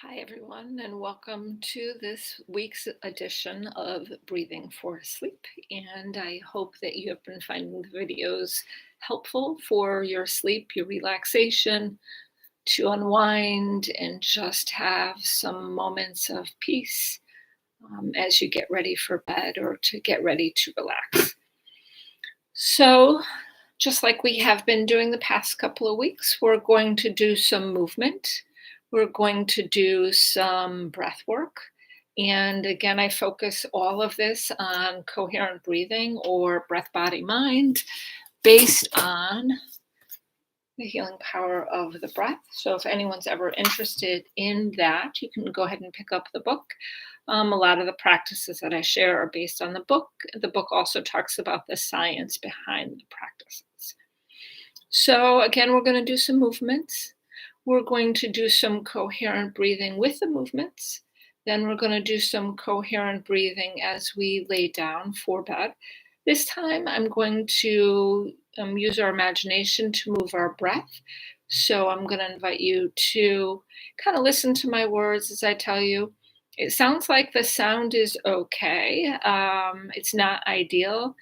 Hi, everyone, and welcome to this week's edition of Breathing for Sleep. And I hope that you have been finding the videos helpful for your sleep, your relaxation, to unwind and just have some moments of peace as you get ready for bed or to get ready to relax. So, just like we have been doing the past couple of weeks, we're going to do some movement. We're going to do some breath work. And again, I focus all of this on coherent breathing or breath, body, mind based on the healing power of the breath. So if anyone's ever interested in that, you can go ahead and pick up the book. A lot of the practices that I share are based on the book. The book also talks about the science behind the practices. So again, we're going to do some movements. We're going to do some coherent breathing with the movements. Then we're going to do some coherent breathing as we lay down for bed. This time I'm going to use our imagination to move our breath. So I'm going to invite you to kind of listen to my words as I tell you. It sounds like the sound is okay. It's not ideal,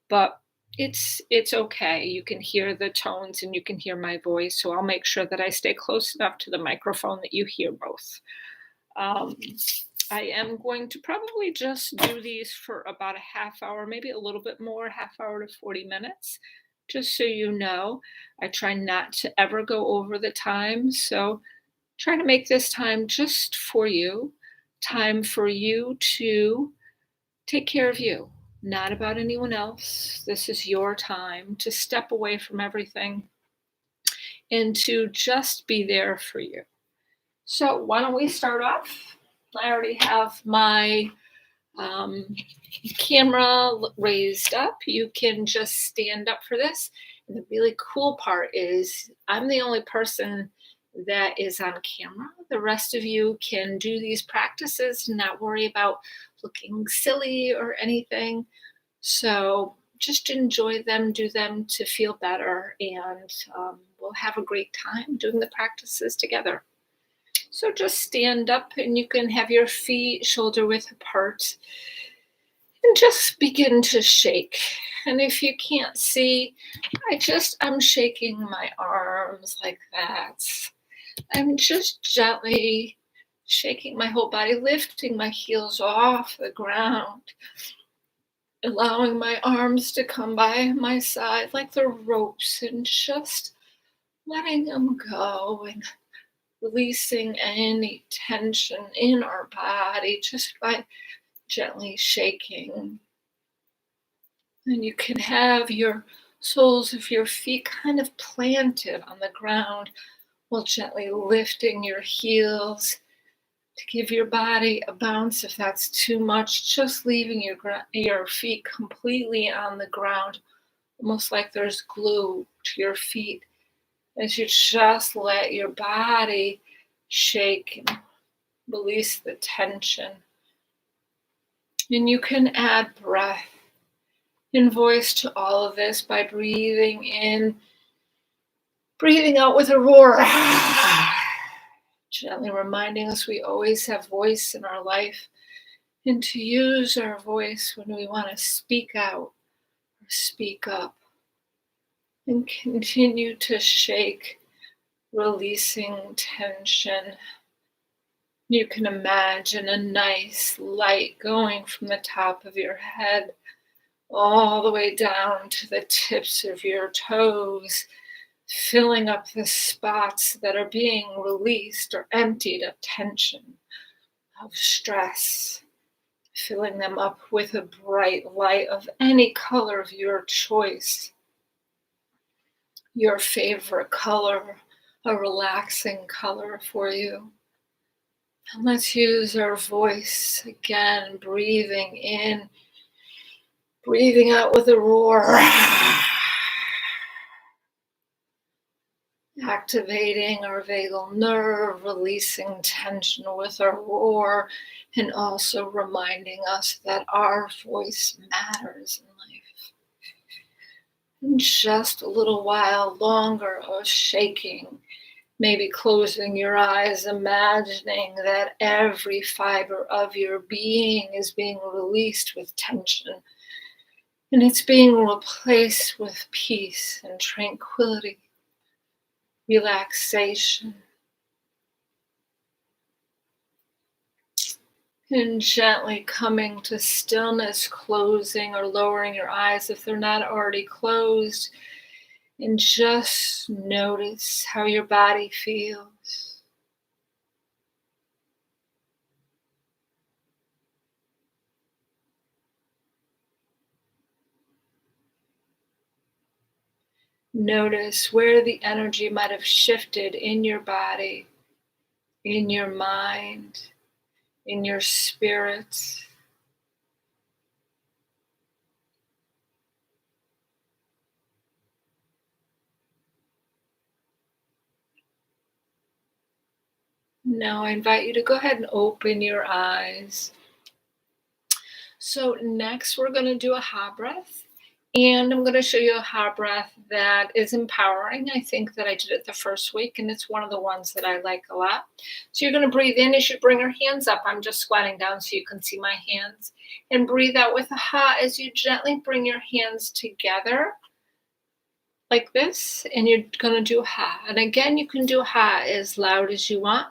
but it's okay. You can hear the tones and you can hear my voice. So I'll make sure that I stay close enough to the microphone that you hear both. Um, I am going to probably just do these for about a half hour, maybe a little bit more, half hour to 40 minutes, just so you know. I try not to ever go over the time. So try to make this time for you to take care of you, not about anyone else. This is your time to step away from everything and to just be there for you. So, why don't we start off? I already have my um, camera raised up. You can just stand up for this. And the really cool part is, I'm the only person that is on camera. The rest of you can do these practices and not worry about looking silly or anything. So just enjoy them, do them to feel better, and we'll have a great time doing the practices together. So just stand up and you can have your feet shoulder width apart and just begin to shake. And if you can't see, I'm shaking my arms like that. I'm just gently shaking my whole body, lifting my heels off the ground, allowing my arms to come by my side like the ropes and just letting them go and releasing any tension in our body just by gently shaking. And you can have your soles of your feet kind of planted on the ground while gently lifting your heels to give your body a bounce. If that's too much, just leaving your feet completely on the ground, almost like there's glue to your feet, as you just let your body shake and release the tension. And you can add breath and voice to all of this by breathing in, breathing out with a roar. Gently reminding us we always have voice in our life, and to use our voice when we want to speak out or speak up. And continue to shake, releasing tension. You can imagine a nice light going from the top of your head all the way down to the tips of your toes, filling up the spots that are being released or emptied of tension, of stress, filling them up with a bright light of any color of your choice, your favorite color, a relaxing color for you. And let's use our voice again, breathing in, breathing out with a roar. Activating our vagal nerve, releasing tension with our roar, and also reminding us that our voice matters in life. And just a little while longer of shaking, Maybe closing your eyes, imagining that every fiber of your being is being released with tension and it's being replaced with peace and tranquility, relaxation. And gently coming to stillness, closing or lowering your eyes if they're not already closed. And just notice how your body feels. Notice where the energy might have shifted in your body, in your mind, in your spirit. Now I invite you to go ahead and open your eyes. So next we're going to do a hot breath. And I'm going to show you a hot breath that is empowering. I think that I did it the first week, and it's one of the ones that I like a lot. So you're going to breathe in as you bring your hands up. I'm just squatting down so you can see my hands. And breathe out with a ha as you gently bring your hands together like this. And you're going to do ha. And again, you can do ha as loud as you want.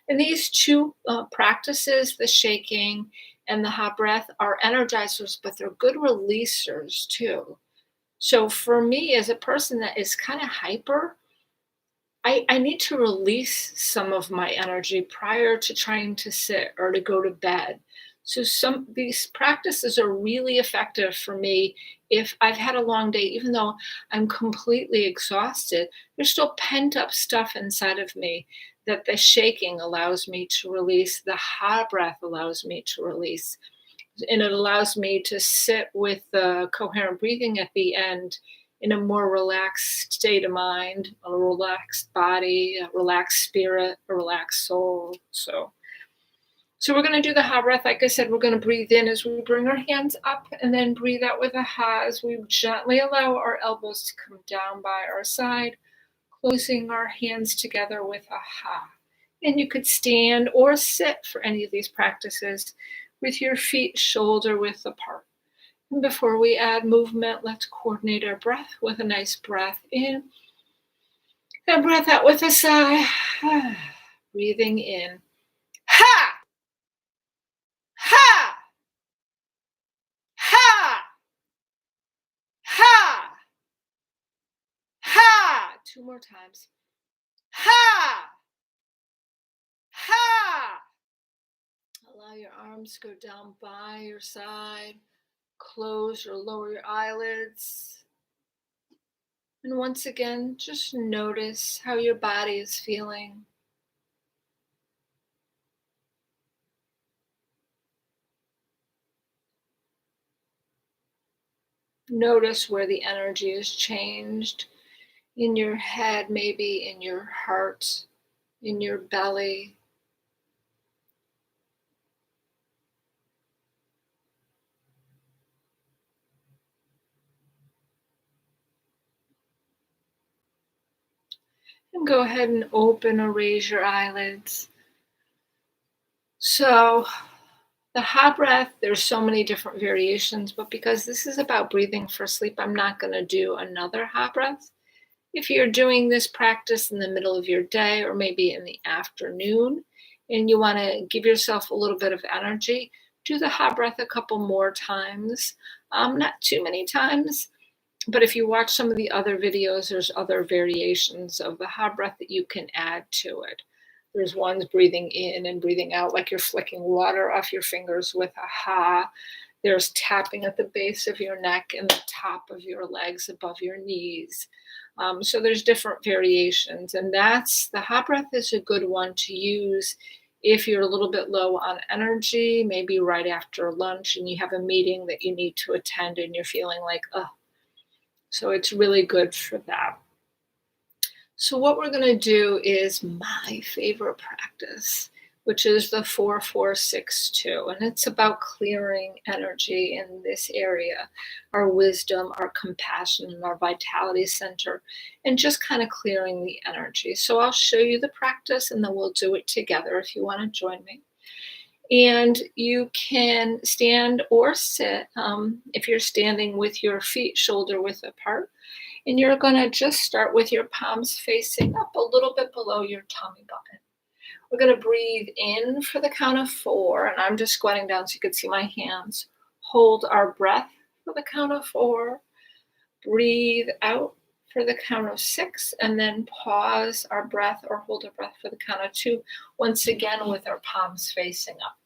And these two practices, the shaking and the hot breath, are energizers, but they're good releasers too. So for me, as a person that is kind of hyper, I need to release some of my energy prior to trying to sit or to go to bed. So some these practices are really effective for me if I've had a long day, even though I'm completely exhausted, there's still pent up stuff inside of me that the shaking allows me to release, the hot breath allows me to release, and it allows me to sit with the coherent breathing at the end in a more relaxed state of mind, a relaxed body, a relaxed spirit, a relaxed soul. So we're going to do the ha breath. Like I said, we're going to breathe in as we bring our hands up and then breathe out with a ha as we gently allow our elbows to come down by our side, closing our hands together with a ha. And you could stand or sit for any of these practices with your feet shoulder width apart. And before we add movement, let's coordinate our breath with a nice breath in and breath out with a sigh. Breathing in. Ha! Ha! Ha! Ha! Ha! Two more times. Ha! Ha! Allow your arms to go down by your side. Close or lower your eyelids. And once again, just notice how your body is feeling. Notice where the energy is changed in your head, maybe in your heart, in your belly. And go ahead and open or raise your eyelids. So the hot breath, there's so many different variations, but because this is about breathing for sleep, I'm not going to do another hot breath. If you're doing this practice in the middle of your day or maybe in the afternoon, and you want to give yourself a little bit of energy, do the hot breath a couple more times. Not too many times, but if you watch some of the other videos, there's other variations of the hot breath that you can add to it. There's ones breathing in and breathing out like you're flicking water off your fingers with a ha. There's tapping at the base of your neck and the top of your legs above your knees. So there's different variations, and that's the hot breath is a good one to use if you're a little bit low on energy, maybe right after lunch and you have a meeting that you need to attend and you're feeling like, oh, so it's really good for that. So what we're going to do is my favorite practice, which is the 4462. And it's about clearing energy in this area, our wisdom, our compassion, and our vitality center, and just kind of clearing the energy. So I'll show you the practice and then we'll do it together if you want to join me. And you can stand or sit if you're standing with your feet shoulder width apart. And you're going to just start with your palms facing up a little bit below your tummy button. We're going to breathe in for the count of 4, and I'm just squatting down so you can see my hands. Hold our breath for the count of 4. Breathe out for the count of 6, and then pause our breath or hold our breath for the count of 2, once again with our palms facing up.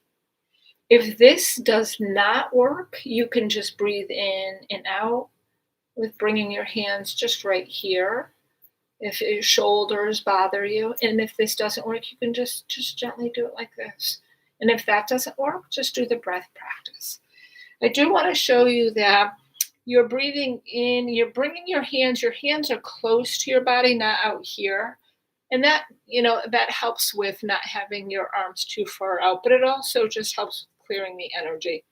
If this does not work, you can just breathe in and out with bringing your hands just right here. If your shoulders bother you, and if this doesn't work, you can just gently do it like this. And if that doesn't work, just do the breath practice. I do want to show you that you're breathing in, you're bringing your hands are close to your body, not out here. And that, that helps with not having your arms too far out, but it also just helps clearing the energy.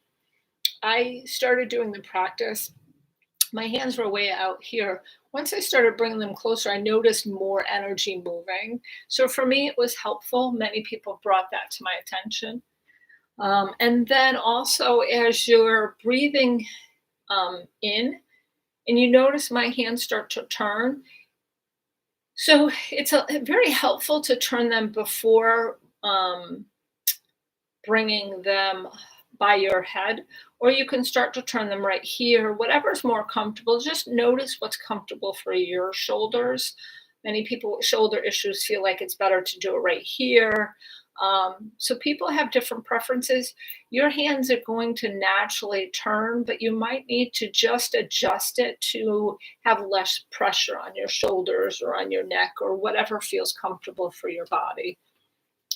I started doing the practice. My hands were way out here. Once I started bringing them closer, I noticed more energy moving. So for me, it was helpful. Many people brought that to my attention. And then also, as you're breathing in, and you notice my hands start to turn. So it's very helpful to turn them before bringing them by your head, or you can start to turn them right here, whatever's more comfortable. Just notice what's comfortable for your shoulders. Many people with shoulder issues feel like it's better to do it right here. So people have different preferences. Your hands are going to naturally turn, but you might need to just adjust it to have less pressure on your shoulders or on your neck or whatever feels comfortable for your body.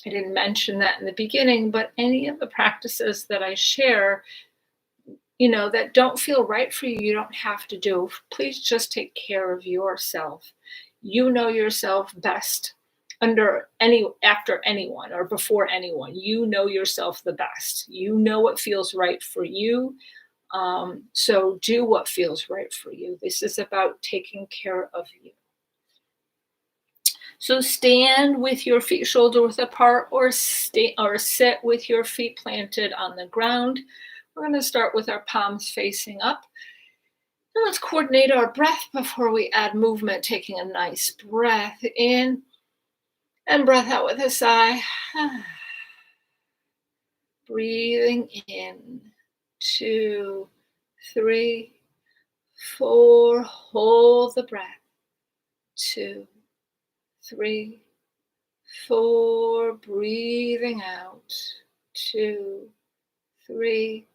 I didn't mention that in the beginning, but any of the practices that I share, that don't feel right for you, you don't have to do. Please just take care of yourself. You know yourself best after anyone or before anyone. You know yourself the best. You know what feels right for you. So do what feels right for you. This is about taking care of you. So stand with your feet shoulder width apart, or sit with your feet planted on the ground. We're going to start with our palms facing up. And let's coordinate our breath before we add movement, taking a nice breath in and breath out with a sigh. Breathing in, 2, 3, 4. Hold the breath. 2, 3, 4. Breathing out. 2, 3,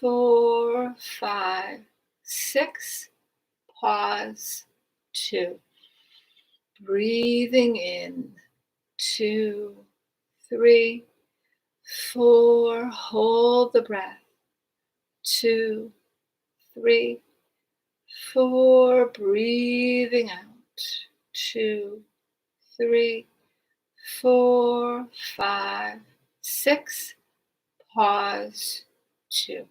4, 5, 6. Pause. 2. Breathing in. 2, 3, 4. Hold the breath. 2, 3, 4. Breathing out. 2, 3, 4, 5, 6. Pause. 2.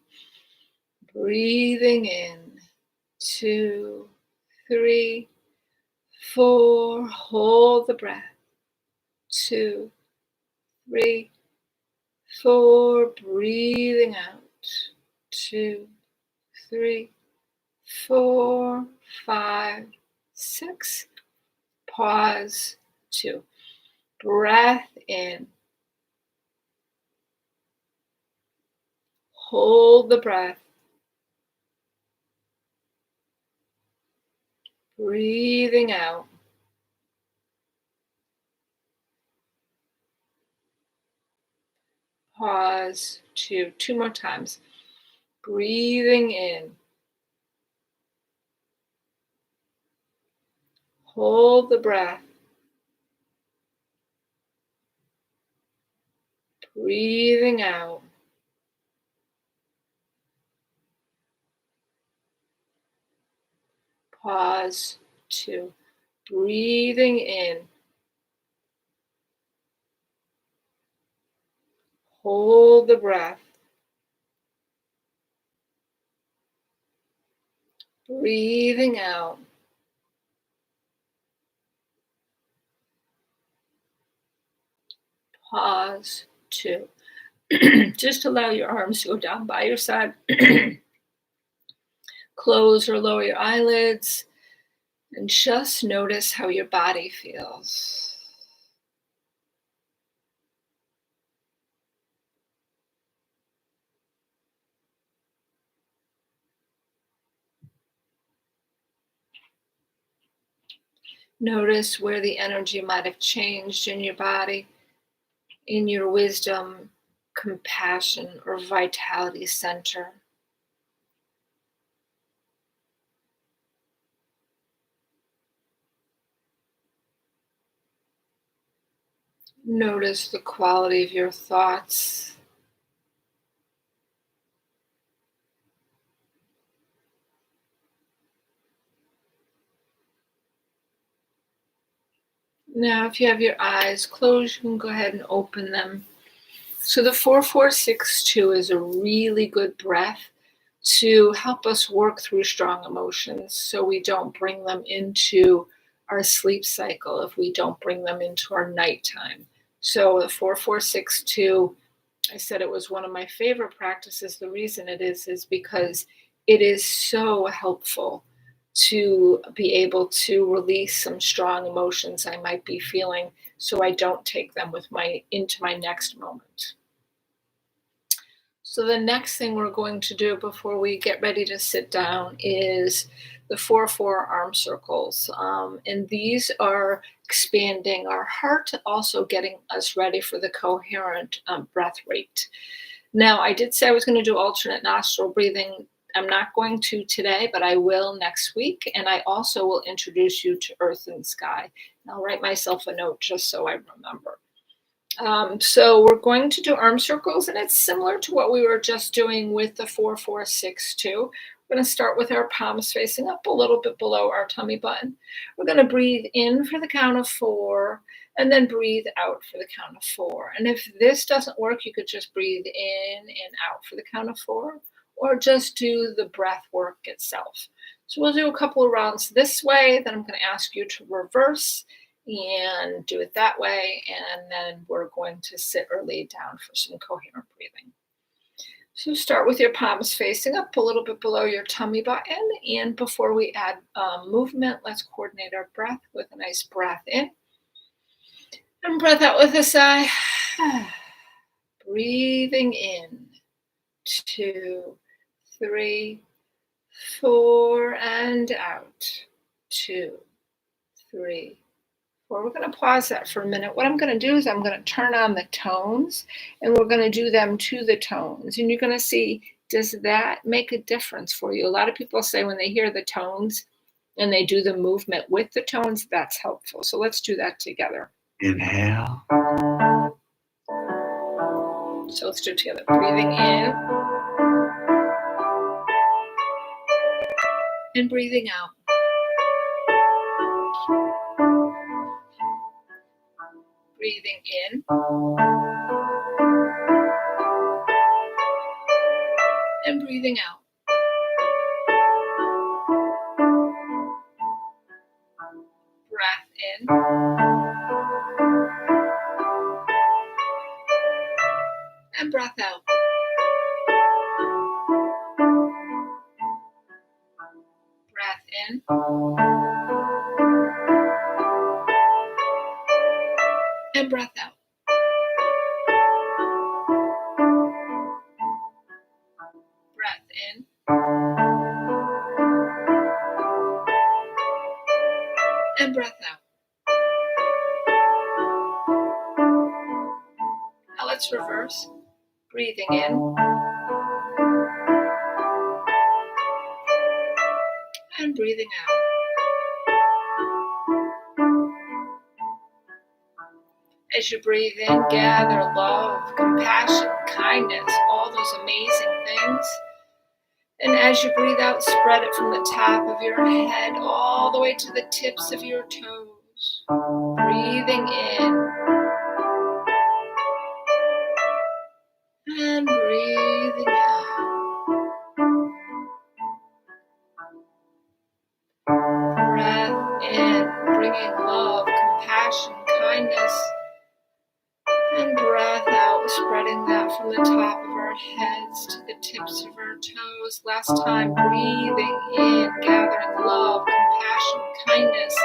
Breathing in. 2, 3, 4. Hold the breath. 2, 3, 4. Breathing out. 2, 3, 4, 5, 6. Pause. 2. Breath in. Hold the breath. Breathing out. Pause. 2. 2 more times. Breathing in. Hold the breath. Breathing out. Pause. 2. Breathing in. Hold the breath. Breathing out. Pause. 2. Just allow your arms to go down by your side. Close or lower your eyelids and just notice how your body feels. Notice where the energy might have changed in your body, in your wisdom, compassion, or vitality center. Notice the quality of your thoughts. Now, if you have your eyes closed, you can go ahead and open them. So the 4462 is a really good breath to help us work through strong emotions so we don't bring them into our sleep cycle, if we don't bring them into our nighttime. So the 4462, I said it was one of my favorite practices. The reason it is because it is so helpful to be able to release some strong emotions I might be feeling so I don't take them with into my next moment. So the next thing we're going to do before we get ready to sit down is the 4-4 arm circles. And these are expanding our heart, also getting us ready for the coherent breath rate. Now, I did say I was going to do alternate nostril breathing. I'm not going to today, but I will next week. And I also will introduce you to earth and sky. And I'll write myself a note just so I remember. So we're going to do arm circles, and it's similar to what we were just doing with the 4-4-6-2. We're going to start with our palms facing up a little bit below our tummy button. We're going to breathe in for the count of 4, and then breathe out for the count of 4. And if this doesn't work, you could just breathe in and out for the count of 4, or just do the breath work itself. So we'll do a couple of rounds this way, then I'm going to ask you to reverse and do it that way, and then we're going to sit or lay down for some coherent breathing. So start with your palms facing up a little bit below your tummy button, and before we add movement, let's coordinate our breath with a nice breath in and breath out with a sigh. Breathing in, 2, 3, 4, and out, 2, 3, 4. We're going to pause that for a minute. What I'm going to do is I'm going to turn on the tones, and we're going to do them to the tones. And you're going to see, does that make a difference for you? A lot of people say when they hear the tones and they do the movement with the tones, that's helpful. So let's do that together. Inhale. So let's do it together. Breathing in and breathing out. Breathing in and breathing out. Breath in and breath out. Breath in and breath out. Breath in and breath out. Now let's reverse. Breathing in and breathing out. As you breathe in, gather love, compassion, kindness, all those amazing things. And as you breathe out, spread it from the top of your head all the way to the tips of your toes. Breathing in And breath out, spreading that from the top of our heads to the tips of our toes. Last time, breathing in, gathering love, compassion, kindness.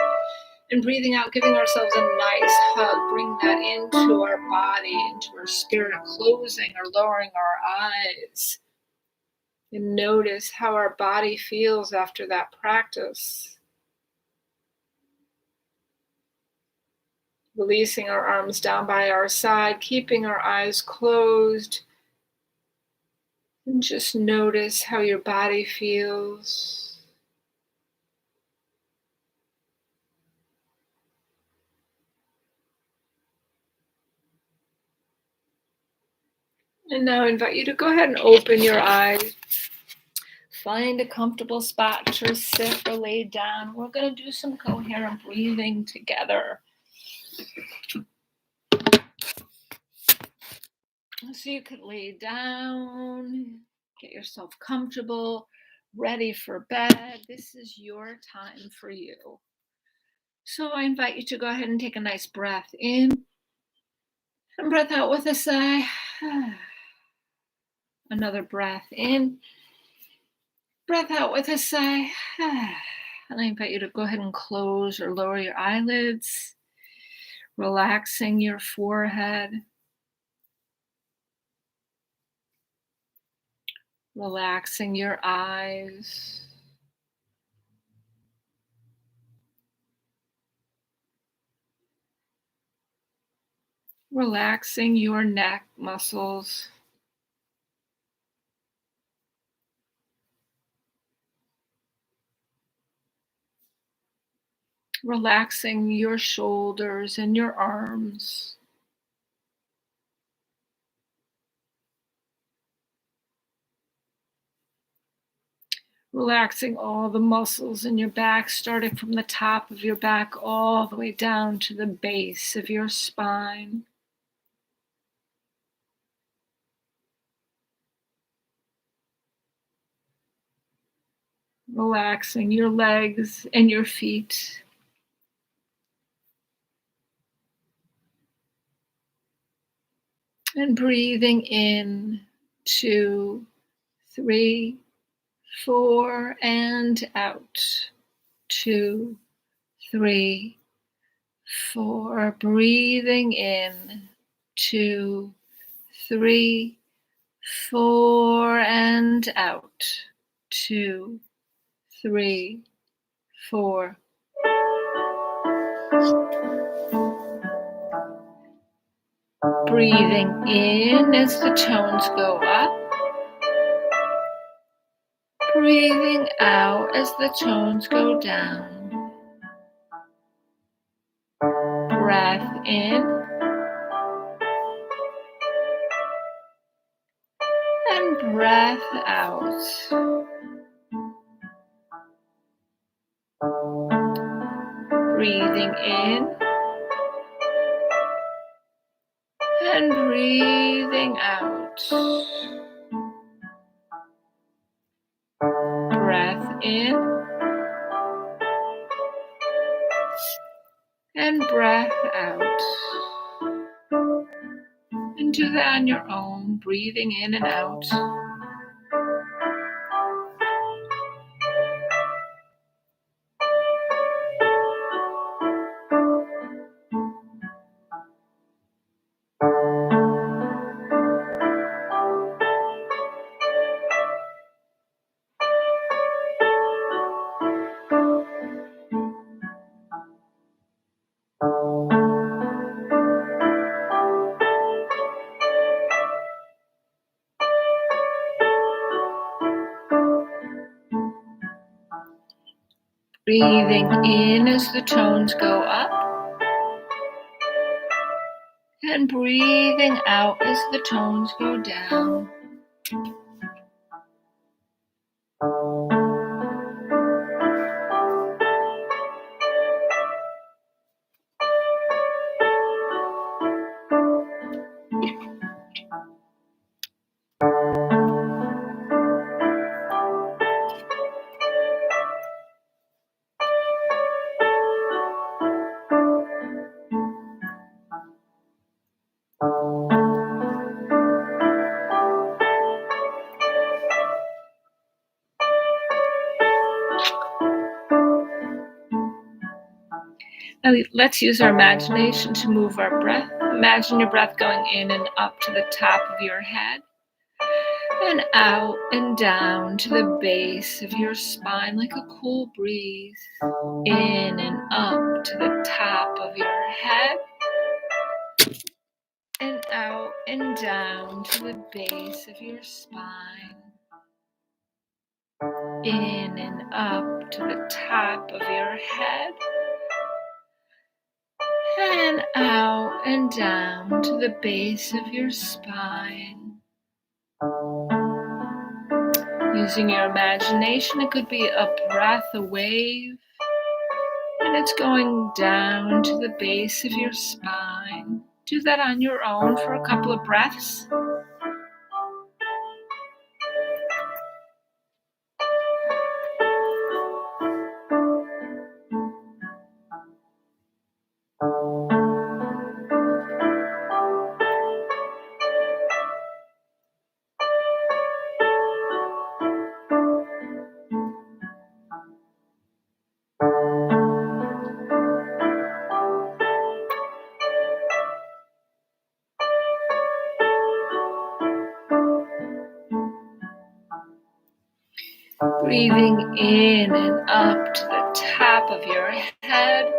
And breathing out, giving ourselves a nice hug. Bring that into our body, into our spirit, closing or lowering our eyes. And notice how our body feels after that practice. Releasing our arms down by our side, keeping our eyes closed. And just notice how your body feels. And now I invite you to go ahead and open your eyes. Find a comfortable spot to sit or lay down. We're going to do some coherent breathing together. So you could lay down, get yourself comfortable, ready for bed. This is your time for you. So I invite you to go ahead and take a nice breath in and breath out with a sigh. Another breath in, breath out with a sigh. And I invite you to go ahead and close or lower your eyelids, relaxing your forehead, relaxing your eyes, relaxing your neck muscles, relaxing your shoulders and your arms, relaxing all the muscles in your back, starting from the top of your back all the way down to the base of your spine. Relaxing your legs and your feet. And breathing in, 2, 3, 4, and out. 2, 3, 4. Breathing in, 2, 3, 4, and out. 2, 3, 4. Breathing in as the tones go up. Breathing out as the tones go down. Breath in. And breath out. Breathing in. And breathing out. Breath in. And breath out. And do that on your own, breathing in and out. Breathing in as the tones go up. And breathing out as the tones go down. Now let's use our imagination to move our breath. Imagine your breath going in and up to the top of your head and out and down to the base of your spine like a cool breeze. In and up to the top of your head and out and down to the base of your spine. In and up to the top of your head and out and down to the base of your spine. Using your imagination, it could be a breath, a wave, and it's going down to the base of your spine. Do that on your own for a couple of breaths. Breathing in and up to the top of your head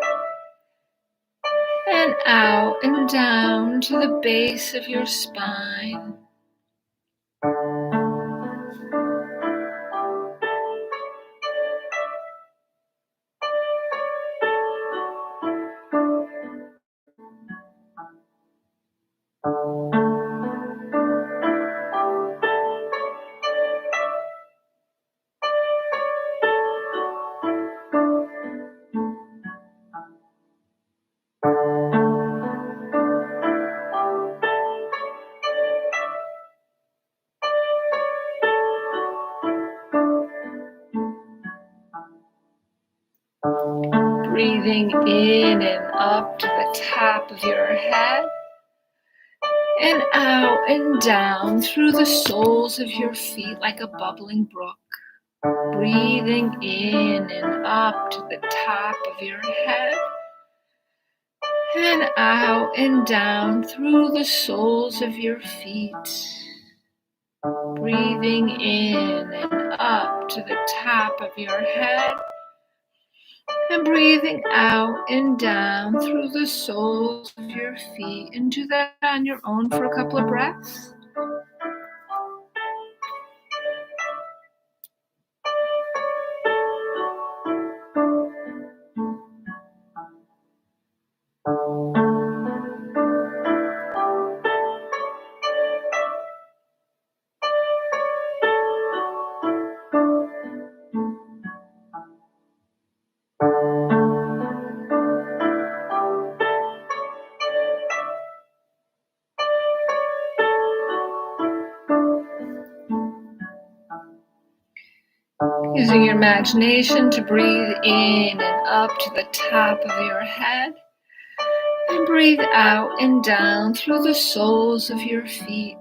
and out and down to the base of your spine. Breathing in and up to the top of your head and out and down through the soles of your feet like a bubbling brook. Breathing in and up to the top of your head and out and down through the soles of your feet. Breathing in and up to the top of your head and breathing out and down through the soles of your feet. And do that on your own for a couple of breaths. Using your imagination to breathe in and up to the top of your head and breathe out and down through the soles of your feet.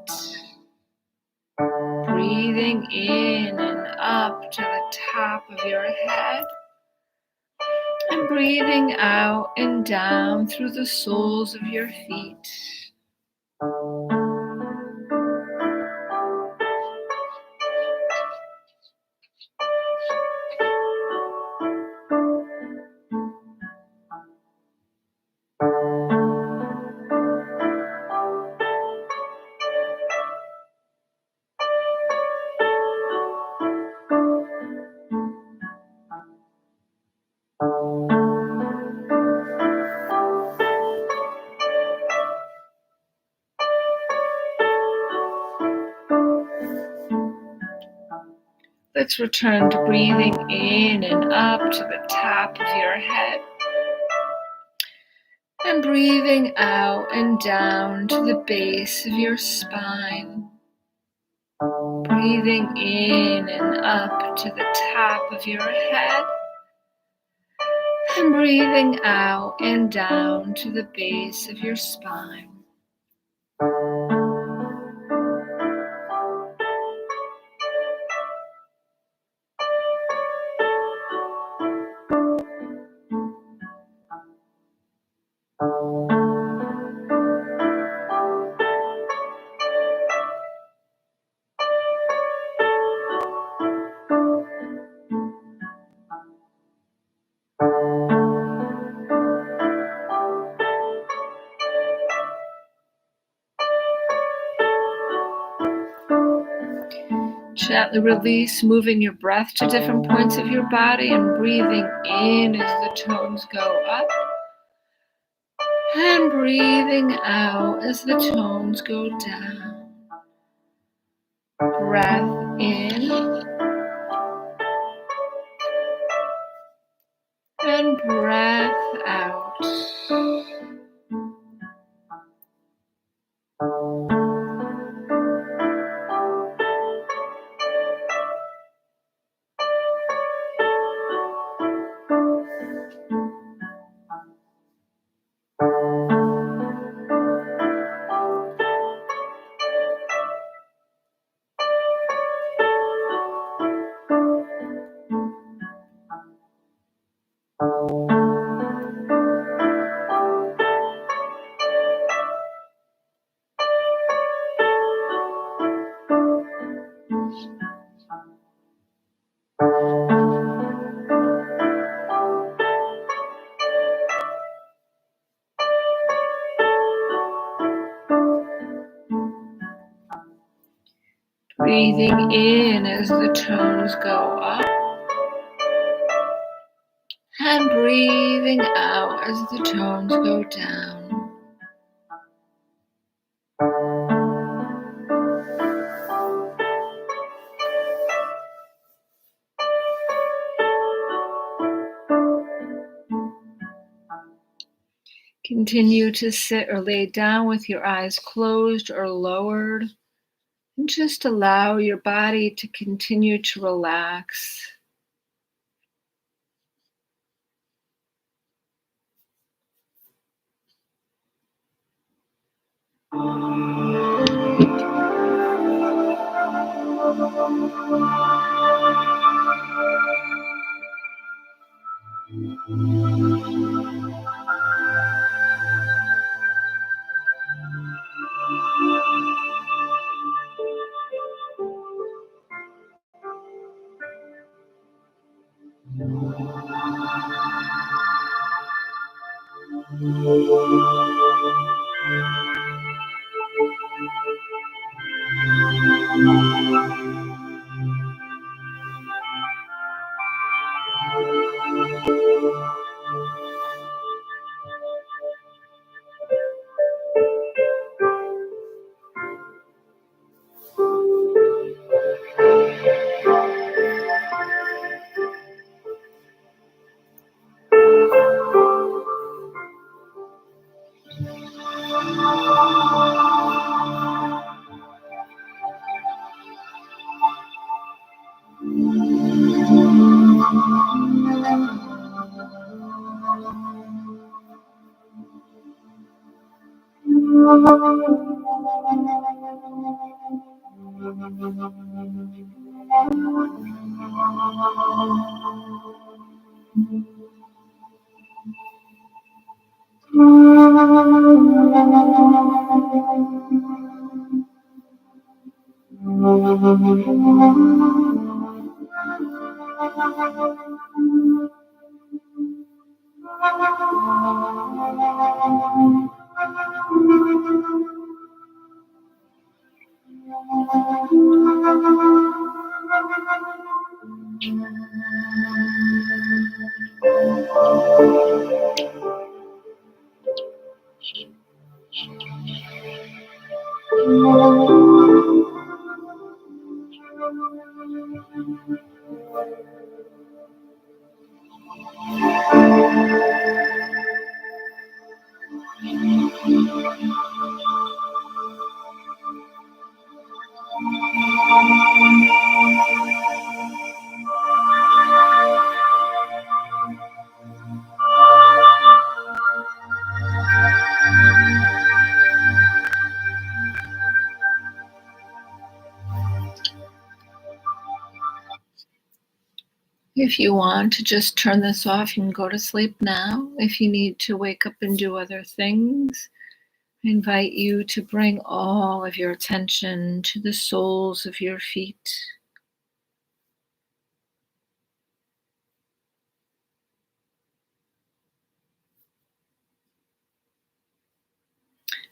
Breathing in and up to the top of your head and breathing out and down through the soles of your feet. Let's return to breathing in and up to the top of your head and breathing out and down to the base of your spine. Breathing in and up to the top of your head and breathing out and down to the base of your spine. Gently release, moving your breath to different points of your body and breathing in as the tones go up. And breathing out as the tones go down. Breath in. And breath out. Breathing in as the tones go up. And breathing out as the tones go down. Continue to sit or lay down with your eyes closed or lowered. And just allow your body to continue to relax. If you want to just turn this off, you can go to sleep now. If you need to wake up and do other things, I invite you to bring all of your attention to the soles of your feet.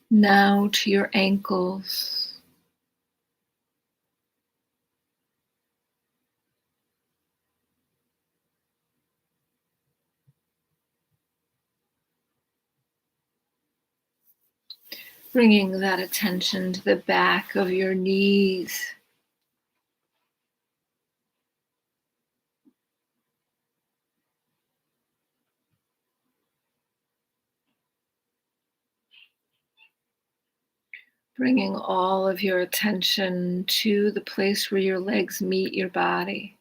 Now to your ankles. Bringing that attention to the back of your knees. Bringing all of your attention to the place where your legs meet your body.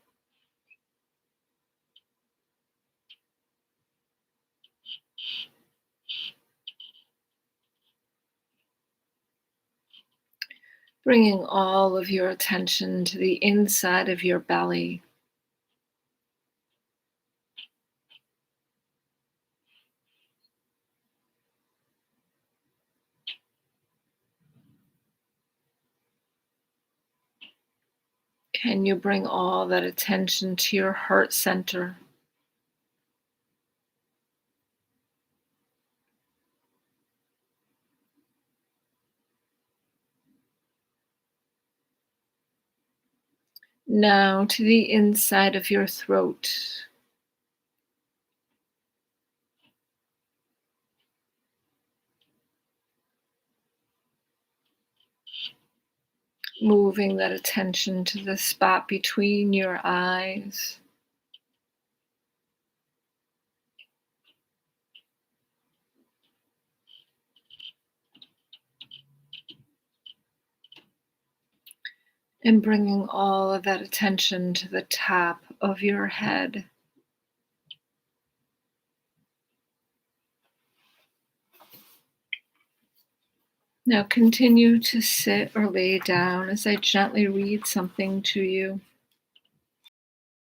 Bringing all of your attention to the inside of your belly. Can you bring all that attention to your heart center? Now to the inside of your throat. Moving that attention to the spot between your eyes. And bringing all of that attention to the top of your head. Now continue to sit or lay down as I gently read something to you.